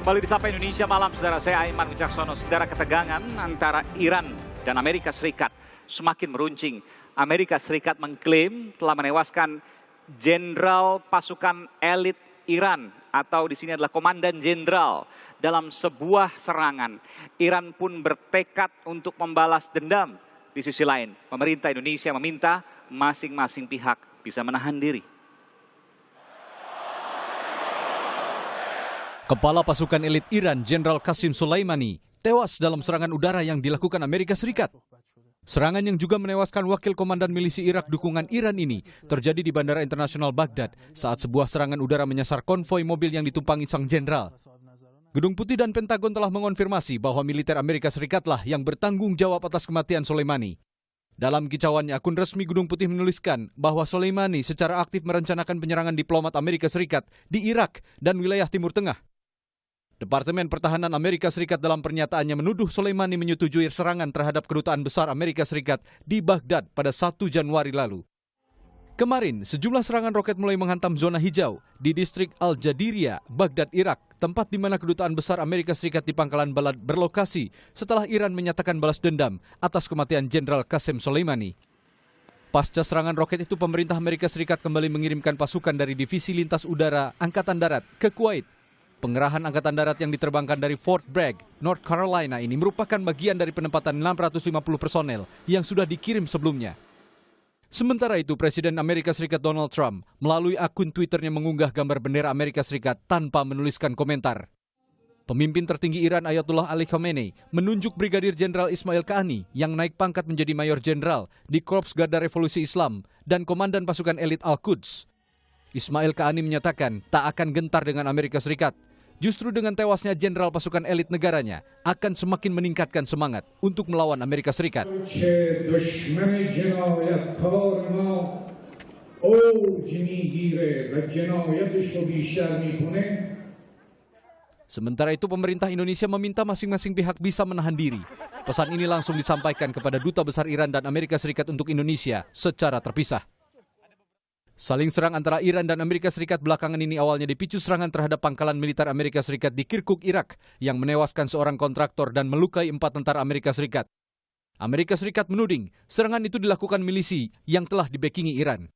Kembali di Sapa Indonesia Malam, saudara. Saya Aiman Wicaksono. Saudara, ketegangan antara Iran dan Amerika Serikat semakin meruncing. Amerika Serikat mengklaim telah menewaskan jenderal pasukan elit Iran, atau di sini adalah komandan jenderal, dalam sebuah serangan. Iran pun bertekad untuk membalas dendam. Di sisi lain, pemerintah Indonesia meminta masing-masing pihak bisa menahan diri. Kepala pasukan elit Iran, Jenderal Qasem Soleimani, tewas dalam serangan udara yang dilakukan Amerika Serikat. Serangan yang juga menewaskan wakil komandan milisi Irak dukungan Iran ini terjadi di Bandara Internasional Baghdad saat sebuah serangan udara menyasar konvoi mobil yang ditumpangi sang jenderal. Gedung Putih dan Pentagon telah mengonfirmasi bahwa militer Amerika Serikatlah yang bertanggung jawab atas kematian Soleimani. Dalam kicauannya, akun resmi Gedung Putih menuliskan bahwa Soleimani secara aktif merencanakan penyerangan diplomat Amerika Serikat di Irak dan wilayah Timur Tengah. Departemen Pertahanan Amerika Serikat dalam pernyataannya menuduh Soleimani menyetujui serangan terhadap kedutaan besar Amerika Serikat di Baghdad pada 1 Januari lalu. Kemarin, sejumlah serangan roket mulai menghantam zona hijau di distrik Al-Jadiria, Baghdad, Irak, tempat di mana kedutaan besar Amerika Serikat di Pangkalan Balad berlokasi setelah Iran menyatakan balas dendam atas kematian Jenderal Qasem Soleimani. Pasca serangan roket itu, pemerintah Amerika Serikat kembali mengirimkan pasukan dari Divisi Lintas Udara Angkatan Darat ke Kuwait. Pengerahan Angkatan Darat yang diterbangkan dari Fort Bragg, North Carolina ini merupakan bagian dari penempatan 650 personel yang sudah dikirim sebelumnya. Sementara itu, Presiden Amerika Serikat Donald Trump melalui akun Twitternya mengunggah gambar bendera Amerika Serikat tanpa menuliskan komentar. Pemimpin tertinggi Iran Ayatollah Ali Khamenei menunjuk Brigadir Jenderal Ismail Qaani yang naik pangkat menjadi Mayor Jenderal di Korps Garda Revolusi Islam dan Komandan Pasukan Elit Al-Quds. Ismail Qaani menyatakan tak akan gentar dengan Amerika Serikat. Justru dengan tewasnya jenderal pasukan elit negaranya akan semakin meningkatkan semangat untuk melawan Amerika Serikat. Sementara itu, pemerintah Indonesia meminta masing-masing pihak bisa menahan diri. Pesan ini langsung disampaikan kepada Duta Besar Iran dan Amerika Serikat untuk Indonesia secara terpisah. Saling serang antara Iran dan Amerika Serikat belakangan ini awalnya dipicu serangan terhadap pangkalan militer Amerika Serikat di Kirkuk, Irak, yang menewaskan seorang kontraktor dan melukai 4 tentara Amerika Serikat. Amerika Serikat menuding serangan itu dilakukan milisi yang telah dibekingi Iran.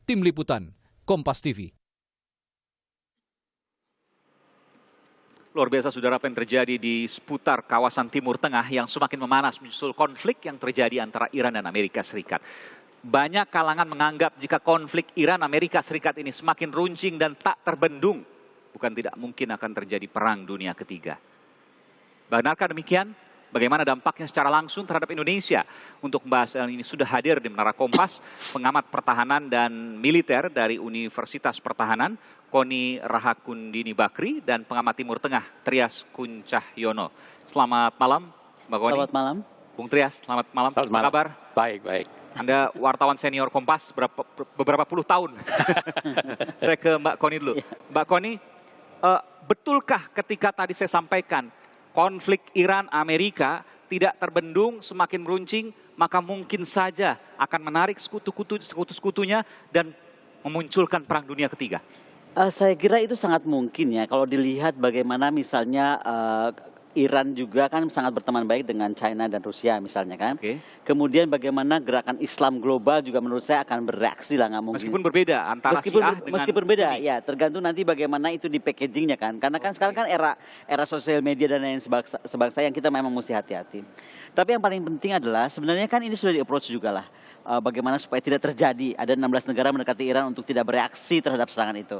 Tim Liputan, Kompas TV. Luar biasa, saudara, apa yang terjadi di seputar kawasan Timur Tengah yang semakin memanas menyusul konflik yang terjadi antara Iran dan Amerika Serikat. Banyak kalangan menganggap jika konflik Iran-Amerika Serikat ini semakin runcing dan tak terbendung, bukan tidak mungkin akan terjadi perang dunia ketiga. Benarkah demikian? Bagaimana dampaknya secara langsung terhadap Indonesia? Untuk membahas hal ini sudah hadir di Menara Kompas, pengamat pertahanan dan militer dari Universitas Pertahanan, Koni Rahakundini Bakri, dan pengamat Timur Tengah, Trias Kuncahyono. Selamat malam, Mbak Koni. Selamat malam. Bung Trias, selamat malam. Selamat malam. Apa kabar? Baik, baik. Anda wartawan senior Kompas beberapa puluh tahun. Saya ke Mbak Koni dulu. Mbak Koni, betulkah ketika tadi saya sampaikan konflik Iran-Amerika tidak terbendung, semakin meruncing, maka mungkin saja akan menarik sekutu-sekutunya dan memunculkan perang dunia ketiga? Saya kira itu sangat mungkin ya, kalau dilihat bagaimana misalnya Iran juga kan sangat berteman baik dengan China dan Rusia misalnya kan. Kemudian bagaimana gerakan Islam global juga menurut saya akan bereaksi lah, nggak mungkin. Meskipun berbeda antara Syiah dengan meskipun beda, ya tergantung nanti bagaimana itu di packagingnya kan. Karena kan sekarang kan era sosial media dan lain sebagainya yang kita memang mesti hati-hati. Tapi yang paling penting adalah sebenarnya kan ini sudah di-approach juga lah. Bagaimana supaya tidak terjadi, ada 16 negara mendekati Iran untuk tidak bereaksi terhadap serangan itu.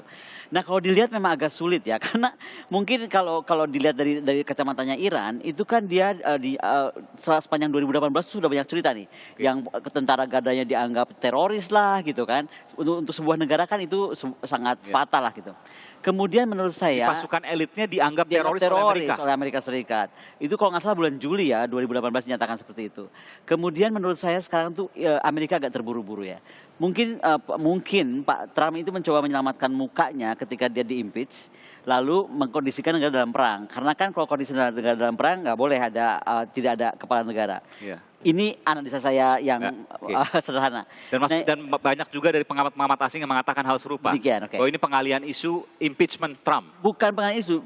Nah, kalau dilihat memang agak sulit ya, karena mungkin kalau dilihat dari kacamatanya Iran, itu kan dia sepanjang 2018 sudah banyak cerita nih, yang tentara gardanya dianggap teroris lah gitu kan. Untuk sebuah negara kan itu sangat fatal lah gitu. Kemudian menurut saya pasukan elitnya dianggap teroris oleh Amerika Serikat. Itu kalau nggak salah bulan Juli ya 2018 dinyatakan seperti itu. Kemudian menurut saya sekarang tuh Amerika agak terburu-buru ya. Mungkin Pak Trump itu mencoba menyelamatkan mukanya ketika dia di-impeach, lalu mengkondisikan negara dalam perang. Karena kan kalau kondisi negara dalam perang nggak boleh ada tidak ada kepala negara. Ini analisa saya yang Ya, oke. sederhana. Dan banyak juga dari pengamat-pengamat asing yang mengatakan hal serupa. Demikian, oke. Bahwa ini pengalian isu impeachment Trump. Bukan pengalihan isu,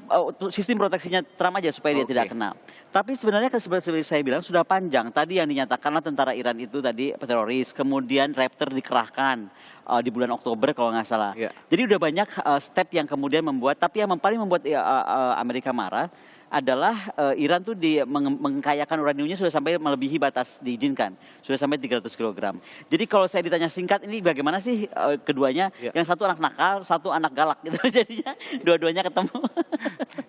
sistem proteksinya Trump aja supaya dia Oke. tidak kena. Tapi sebenarnya seperti saya bilang sudah panjang. Tadi yang dinyatakanlah tentara Iran itu tadi teroris, kemudian Raptor dikerahkan di bulan Oktober kalau nggak salah. Ya. Jadi udah banyak step yang kemudian membuat, tapi yang paling membuat Amerika marah adalah Iran tuh mengkayakan uraniumnya sudah sampai melebihi batas diizinkan, sudah sampai 300 kg. Jadi kalau saya ditanya singkat ini bagaimana sih keduanya, Ya. yang satu anak nakal, satu anak galak gitu, jadinya dua-duanya ketemu.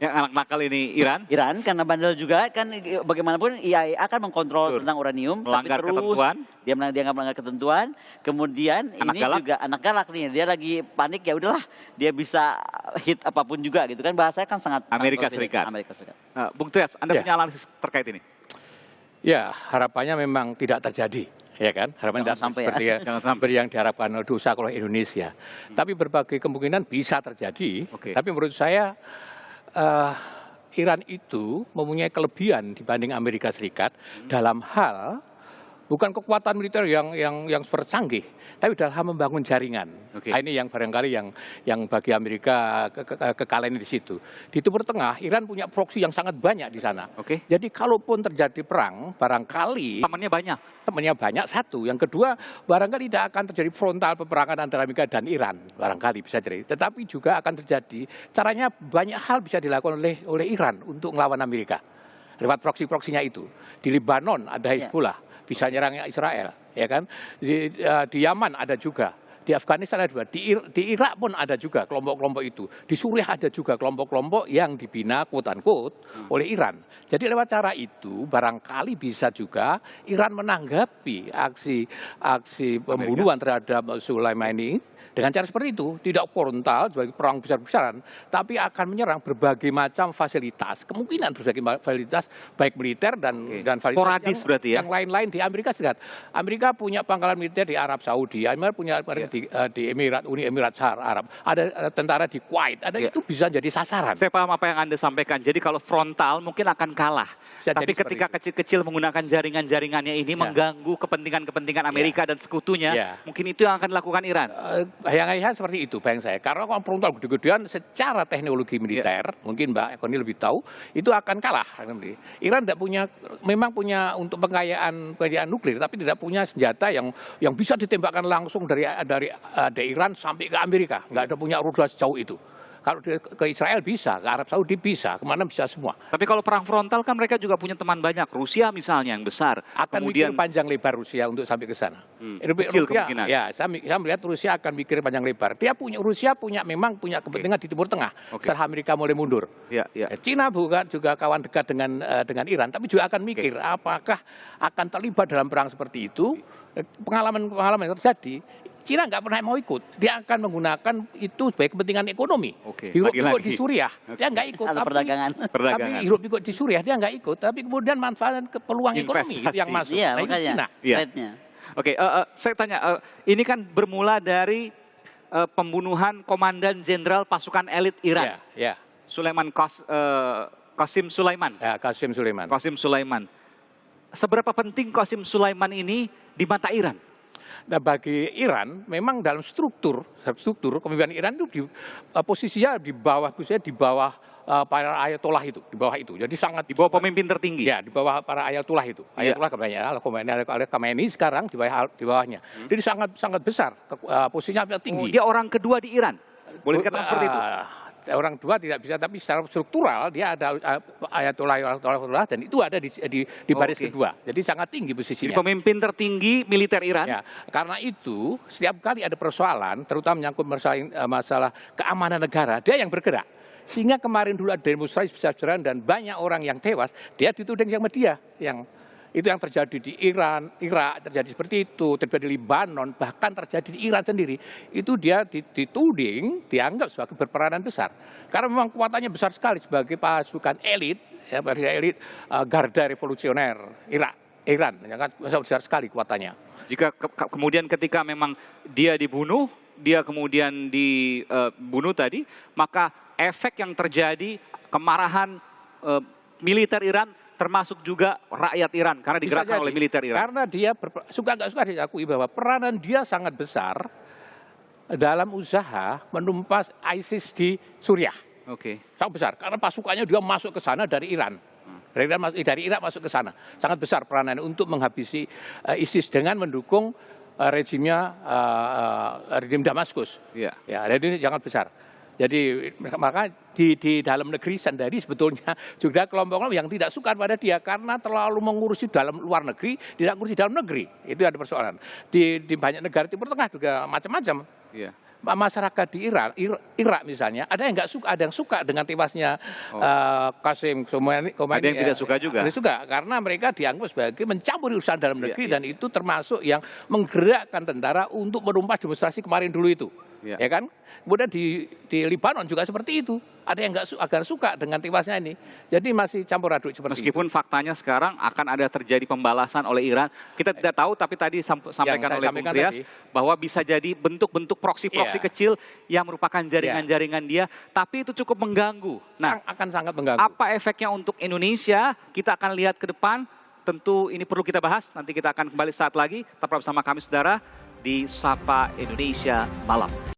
Yang anak nakal ini Iran. Iran karena bandel juga kan, bagaimanapun IAEA akan mengkontrol Betul. tentang uranium, Melanggar tapi terus ketentuan. dia nggak melanggar ketentuan. Kemudian Anak ini galak. juga anak galak nih, dia lagi panik ya udahlah, dia bisa hit apapun juga gitu kan, bahasanya kan sangat Amerika confident. Serikat. Amerika Serikat. Bung Trias, Anda Ya. punya analisis terkait ini? Ya, harapannya memang tidak terjadi, ya kan? Harapannya Jangan sampai ya. seperti Jangan sampai. seperti yang diharapkan oleh dosa oleh Indonesia. Tapi berbagai kemungkinan bisa terjadi. Oke. Tapi menurut saya Iran itu mempunyai kelebihan dibanding Amerika Serikat dalam hal bukan kekuatan militer yang super canggih, tapi dalam hal membangun jaringan. Oke. Nah, ini yang barangkali yang bagi Amerika kekalahan di situ. Di Timur Tengah, Iran punya proksi yang sangat banyak di sana. Oke. Jadi kalaupun terjadi perang, barangkali Temannya banyak. temannya banyak satu. Yang kedua, barangkali tidak akan terjadi frontal peperangan antara Amerika dan Iran. Barangkali bisa jadi. Tetapi juga akan terjadi, caranya banyak hal bisa dilakukan oleh Iran untuk melawan Amerika. Lewat proksi-proksinya itu. Di Lebanon ada Hezbollah, bisa nyerang Israel. Ya kan? Di Yaman ada juga. Di Afghanistan ada juga, di Irak pun ada juga kelompok-kelompok itu. Di Suriah ada juga kelompok-kelompok yang dibina quote-unquote oleh Iran. Jadi lewat cara itu barangkali bisa juga Iran menanggapi aksi pembunuhan terhadap Soleimani dengan cara seperti itu. Tidak frontal sebagai perang besar-besaran, tapi akan menyerang berbagai macam fasilitas. Kemungkinan berbagai fasilitas baik militer dan fasilitas Sporadis berarti ya? yang lain-lain di Amerika Serikat. Amerika punya pangkalan militer di Arab Saudi, Amerika punya di Uni Emirat Arab, ada tentara di Kuwait, ada Ya. itu bisa jadi sasaran. Saya paham apa yang Anda sampaikan. Jadi kalau frontal mungkin akan kalah. Bisa Tapi jadi ketika seperti kecil-kecil menggunakan jaringan-jaringannya ini mengganggu kepentingan-kepentingan Amerika dan sekutunya, Ya. mungkin itu yang akan dilakukan Iran. Bayang-bayang seperti itu, bayang saya. Karena kalau frontal gede-gedean secara teknologi militer, mungkin Mbak Ekoni lebih tahu, itu akan kalah. Iran tidak punya, memang punya untuk pengkayaan nuklir, tapi tidak punya senjata yang bisa ditembakkan langsung dari Iran sampai ke Amerika. Nggak ada punya rudal sejauh itu. Kalau ke Israel bisa, ke Arab Saudi bisa, kemana bisa semua. Tapi kalau perang frontal kan mereka juga punya teman banyak. Rusia misalnya yang besar. Akan Kemudian mikir panjang lebar Rusia untuk sampai ke sana. kecil kemungkinan. Ya, saya melihat Rusia akan mikir panjang lebar. Rusia memang punya kepentingan di Timur Tengah. Oke. Setelah Amerika mulai mundur. ya. Cina juga kawan dekat dengan Iran, tapi juga akan mikir apakah akan terlibat dalam perang seperti itu. Pengalaman yang terjadi, Cina nggak pernah mau ikut. Dia akan menggunakan itu sebagai kepentingan ekonomi. Oke, Hirup lagi-lagi. ikut di Suriah, dia nggak ikut. Atau perdagangan. Perdagangan. Tapi hirup ikut di Suriah, dia nggak ikut. Tapi kemudian manfaat ke peluang ekonomi itu yang masuk. Iya, Nah, itu makanya. Cina. Iya. Trade-nya. Oke, saya tanya, ini kan bermula dari pembunuhan Komandan Jenderal Pasukan Elit Iran, Ya, Qasim Sulaiman. ya, Qasim Sulaiman. Qasim Sulaiman. Seberapa penting Qasim Sulaiman ini di mata Iran? Nah, bagi Iran memang dalam struktur kepemimpinan Iran itu posisinya di bawah para ayatollah itu, di bawah itu. Jadi sangat Di bawah pemimpin tertinggi. ya, di bawah para ayatollah itu. Iya. Ayatollah kebanyakan Khamenei sekarang di bawahnya. Jadi sangat besar posisinya tinggi. Dia orang kedua di Iran. Boleh dikatakan seperti itu? Orang dua tidak bisa, tapi secara struktural dia ada ayatollah dan itu ada di baris Oke. kedua. Jadi sangat tinggi Jadi posisinya. pemimpin tertinggi militer Iran. Ya, karena itu setiap kali ada persoalan, terutama menyangkut masalah keamanan negara, dia yang bergerak. Sehingga kemarin dulu ada demonstrasi besar-besaran dan banyak orang yang tewas, dia dituding sama dia. Itu yang terjadi di Iran, Irak terjadi seperti itu, terjadi di Lebanon, bahkan terjadi di Iran sendiri. Itu dia dituding, dianggap sebagai berperanan besar. Karena memang kekuatannya besar sekali sebagai pasukan elit, garda revolusioner Iran, besar sekali kekuatannya. Jika kemudian ketika memang dia dibunuh, dia kemudian dibunuh tadi, maka efek yang terjadi, kemarahan militer Iran termasuk juga rakyat Iran karena Bisa digerakkan jadi. oleh militer Iran. Karena dia suka nggak suka diakui bahwa peranan dia sangat besar dalam usaha menumpas ISIS di Suriah. Oke. Sangat besar karena pasukannya dia masuk ke sana dari Iran. Dari Irak masuk ke sana. Sangat besar peranannya untuk menghabisi ISIS dengan mendukung rejimnya rejim Damaskus. Iya. Ya, jadi ini sangat besar. Jadi maka di dalam negeri sendiri sebetulnya juga kelompok yang tidak suka pada dia karena terlalu mengurusi dalam luar negeri, tidak mengurusi dalam negeri. Itu ada persoalan. Di banyak negara Timur Tengah juga macam-macam. Iya. Masyarakat di Irak misalnya, ada yang nggak suka, ada yang suka dengan tewasnya Qasim Soleimani. Ada yang tidak suka juga. Tidak suka karena mereka dianggap sebagai mencampuri urusan dalam negeri Iya. dan itu termasuk yang menggerakkan tentara untuk menumpas demonstrasi kemarin dulu itu. Iya. Ya kan? Kemudian di Libanon juga seperti itu. Ada yang nggak agak suka dengan tewasnya ini. Jadi masih campur aduk seperti Meskipun faktanya sekarang akan ada terjadi pembalasan oleh Iran, kita tidak tahu, tapi tadi sampaikan oleh Bung Trias bahwa bisa jadi bentuk-bentuk proksi-proksi Iya. kecil yang merupakan jaringan-jaringan dia, tapi itu cukup mengganggu. Nah, akan sangat mengganggu. apa efeknya untuk Indonesia? Kita akan lihat ke depan. Tentu ini perlu kita bahas. Nanti kita akan kembali saat lagi. Tetap bersama kami, saudara, di Sapa Indonesia Malam.